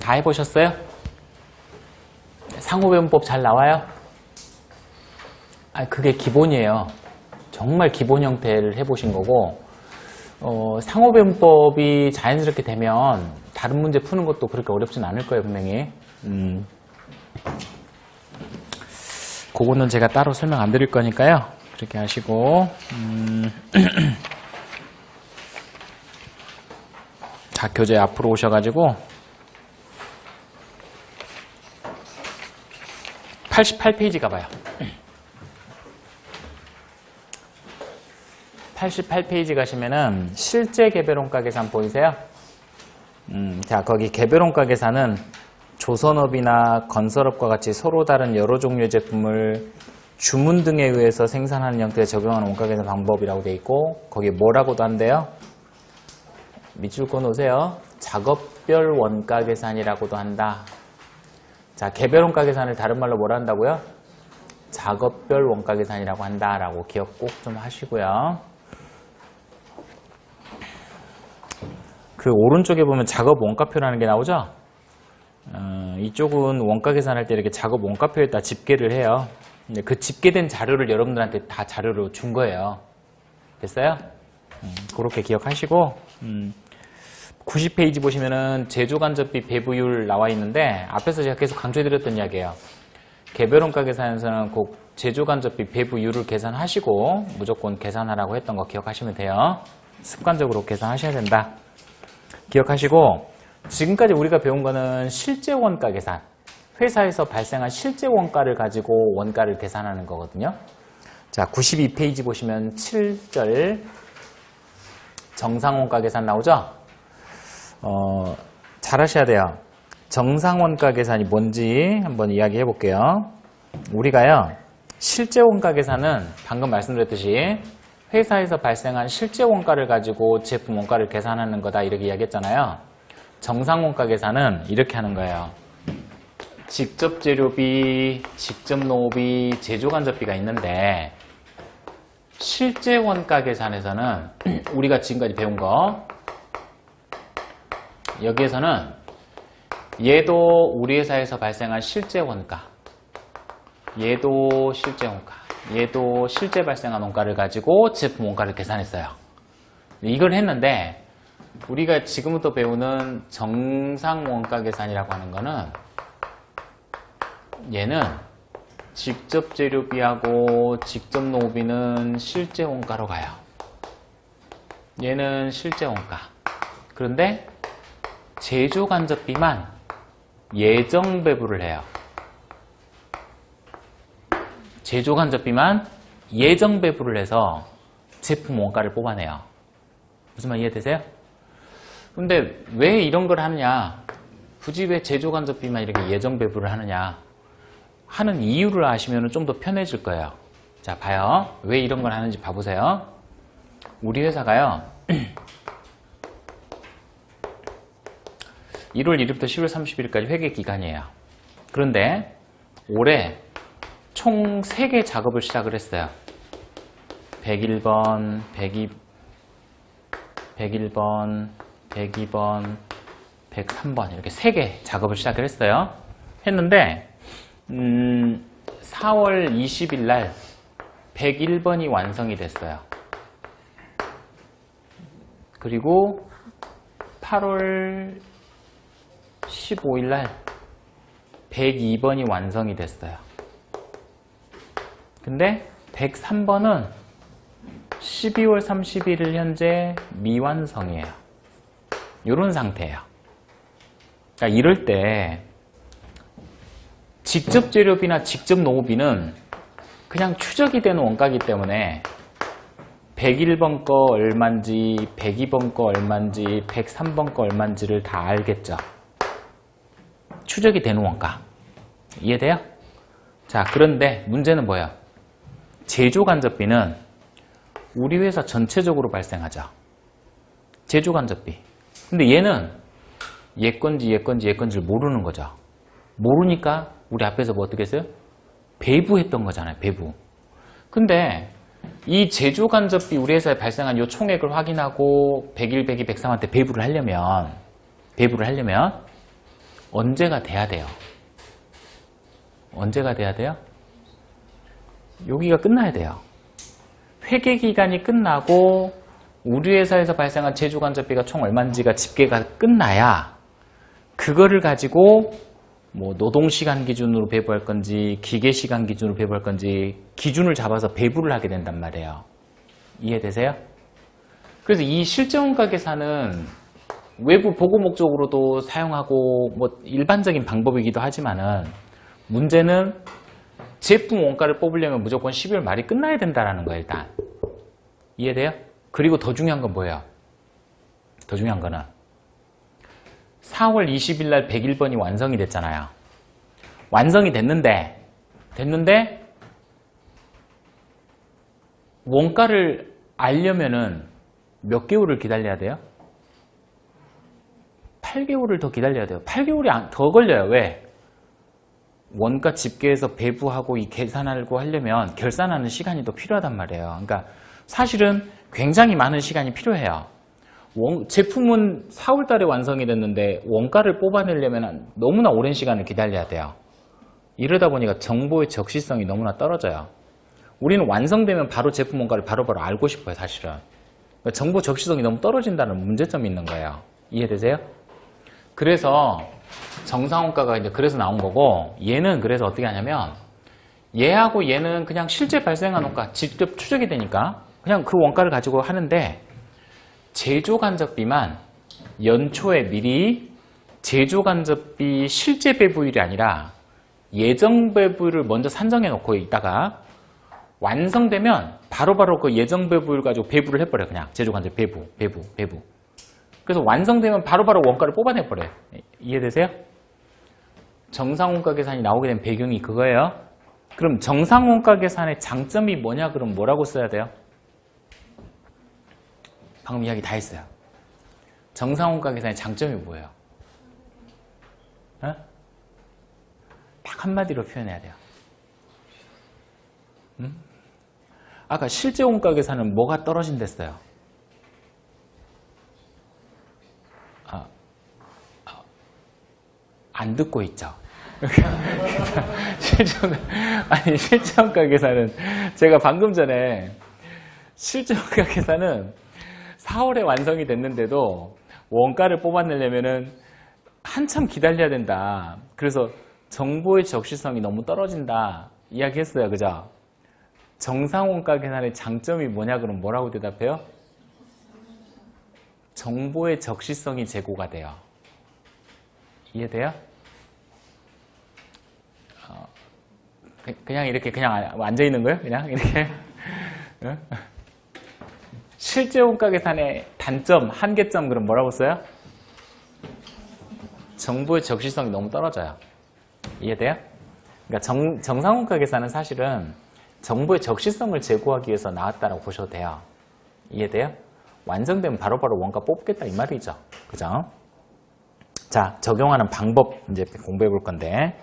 다 해보셨어요? 상호배분법 잘 나와요? 그게 기본이에요. 정말 기본 형태를 해보신 거고, 상호배분법이 자연스럽게 되면 다른 문제 푸는 것도 그렇게 어렵진 않을 거예요, 분명히. 그거는 제가 따로 설명 안 드릴 거니까요. 그렇게 하시고, 자, 교재 앞으로 오셔가지고, 88페이지 가봐요. 88페이지 가시면은 실제 개별원가 계산 보이세요? 자, 거기 개별원가 계산은 조선업이나 건설업과 같이 서로 다른 여러 종류의 제품을 주문 등에 의해서 생산하는 형태에 적용하는 원가 계산 방법이라고 되어 있고, 거기에 뭐라고도 한대요? 밑줄 꺼놓으세요. 작업별 원가 계산이라고도 한다. 자, 개별 원가 계산을 다른 말로 뭐라 한다고요? 작업별 원가 계산이라고 한다라고 기억 꼭 좀 하시고요. 그 오른쪽에 보면 작업 원가표라는 게 나오죠? 이쪽은 원가 계산할 때 이렇게 작업 원가표에다 집계를 해요. 근데 그 집계된 자료를 여러분들한테 다 자료로 준 거예요. 됐어요? 그렇게 기억하시고, 90페이지 보시면은 제조간접비 배부율 나와 있는데, 앞에서 제가 계속 강조해드렸던 이야기예요. 개별원가 계산에서는 꼭 제조간접비 배부율을 계산하시고 무조건 계산하라고 했던 거 기억하시면 돼요. 습관적으로 계산하셔야 된다. 기억하시고, 지금까지 우리가 배운 거는 실제 원가 계산, 회사에서 발생한 실제 원가를 가지고 원가를 계산하는 거거든요. 자, 92페이지 보시면 7절 정상원가 계산 나오죠? 잘 하셔야 돼요. 정상원가 계산이 뭔지 한번 이야기해 볼게요. 우리가요, 실제 원가 계산은 방금 말씀드렸듯이 회사에서 발생한 실제 원가를 가지고 제품 원가를 계산하는 거다 이렇게 이야기했잖아요. 정상원가 계산은 이렇게 하는 거예요. 직접 재료비, 직접 노후비, 제조간접비가 있는데, 실제 원가 계산에서는 우리가 지금까지 배운 거, 여기에서는 얘도 우리 회사에서 발생한 실제 원가, 얘도 실제 원가, 얘도 실제 발생한 원가를 가지고 제품 원가를 계산했어요. 이걸 했는데, 우리가 지금부터 배우는 정상 원가 계산이라고 하는 거는, 얘는 직접 재료비하고 직접 노후비는 실제 원가로 가요. 얘는 실제 원가. 그런데 제조간접비만 예정 배부를 해요. 제조간접비만 예정 배부를 해서 제품 원가를 뽑아내요. 무슨 말 이해되세요? 근데 왜 이런 걸 하느냐? 굳이 왜 제조간접비만 이렇게 예정 배부를 하느냐? 하는 이유를 아시면 좀 더 편해질 거예요. 자, 봐요. 왜 이런 걸 하는지 봐보세요. 우리 회사가요, 1월 1일부터 10월 30일까지 회계 기간이에요. 그런데 올해 총 3개 작업을 시작을 했어요. 101번, 101번, 102번, 103번 이렇게 3개 작업을 시작을 했어요. 했는데 4월 20일 날 101번이 완성이 됐어요. 그리고 8월 15일 날 102번이 완성이 됐어요. 근데 103번은 12월 31일 현재 미완성이에요. 이런 상태예요. 그러니까 이럴 때 직접 재료비나 직접 노후비는 그냥 추적이 되는 원가이기 때문에 101번 거 얼만지, 102번 거 얼만지, 103번 거 얼만지를 다 알겠죠. 추적이 되는 원가. 이해돼요? 자, 그런데 문제는 뭐예요? 제조간접비는 우리 회사 전체적으로 발생하죠. 제조간접비. 근데 얘는 얘 건지를 모르는 거죠. 모르니까 우리 앞에서 뭐 어떻게 했어요? 배부했던 거잖아요. 배부. 근데 이 제조간접비 우리 회사에 발생한 이 총액을 확인하고 101, 102, 103한테 배부를 하려면 언제가 돼야 돼요? 언제가 돼야 돼요? 여기가 끝나야 돼요. 회계 기간이 끝나고 우리 회사에서 발생한 제조간접비가 총 얼마인지가 집계가 끝나야 그거를 가지고 뭐 노동시간 기준으로 배부할 건지 기계시간 기준으로 배부할 건지 기준을 잡아서 배부를 하게 된단 말이에요. 이해되세요? 그래서 이 실제원가 계산은 외부 보고 목적으로도 사용하고 뭐 일반적인 방법이기도 하지만은 문제는 제품 원가를 뽑으려면 무조건 12월 말이 끝나야 된다는 거예요. 일단 이해돼요? 그리고 더 중요한 건 뭐예요? 더 중요한 거는 4월 20일 날 101번이 완성이 됐잖아요. 완성이 됐는데 원가를 알려면은 몇 개월을 기다려야 돼요? 8개월을 더 기다려야 돼요. 8개월이 더 걸려요. 왜? 원가 집계해서 배부하고 이 계산하고 하려면 결산하는 시간이 더 필요하단 말이에요. 그러니까 사실은 굉장히 많은 시간이 필요해요. 제품은 4월 달에 완성이 됐는데 원가를 뽑아내려면 너무나 오랜 시간을 기다려야 돼요. 이러다 보니까 정보의 적시성이 너무나 떨어져요. 우리는 완성되면 바로 제품 원가를 바로바로 알고 싶어요. 사실은. 그러니까 정보 적시성이 너무 떨어진다는 문제점이 있는 거예요. 이해되세요? 그래서 정상원가가 이제 그래서 나온 거고, 얘는 그래서 어떻게 하냐면 얘하고 얘는 그냥 실제 발생한 원가 직접 추적이 되니까 그냥 그 원가를 가지고 하는데, 제조간접비만 연초에 미리 제조간접비 실제 배부일이 아니라 예정 배부일을 먼저 산정해 놓고 있다가 완성되면 바로바로 그 예정 배부일 가지고 배부를 해버려요. 그냥 제조간접 배부. 그래서 완성되면 바로바로 원가를 뽑아내버려요. 이해되세요? 정상원가 계산이 나오게 된 배경이 그거예요. 그럼 정상원가 계산의 장점이 뭐냐? 그럼 뭐라고 써야 돼요? 방금 이야기 다 했어요. 정상원가 계산의 장점이 뭐예요? 딱 한마디로 표현해야 돼요. 아까 실제 원가 계산은 뭐가 떨어진댔어요? 안 듣고 있죠. 실제 원가 계산은 제가 방금 전에 실제 원가 계산은 4월에 완성이 됐는데도 원가를 뽑아내려면은 한참 기다려야 된다. 그래서 정보의 적시성이 너무 떨어진다. 이야기했어요. 그죠? 정상원가 계산의 장점이 뭐냐? 그럼 뭐라고 대답해요? 정보의 적시성이 제고가 돼요. 이해돼요? 그냥 이렇게 그냥 앉아 있는 거예요? 그냥 이렇게. 실제 원가 계산의 단점, 한계점 그럼 뭐라고 써요? 정보의 적시성이 너무 떨어져요. 이해돼요? 그러니까 정상원가 계산은 사실은 정보의 적시성을 제고하기 위해서 나왔다고 보셔도 돼요. 이해돼요? 완성되면 바로바로 원가 뽑겠다 이 말이죠. 그죠? 자, 적용하는 방법 이제 공부해 볼 건데,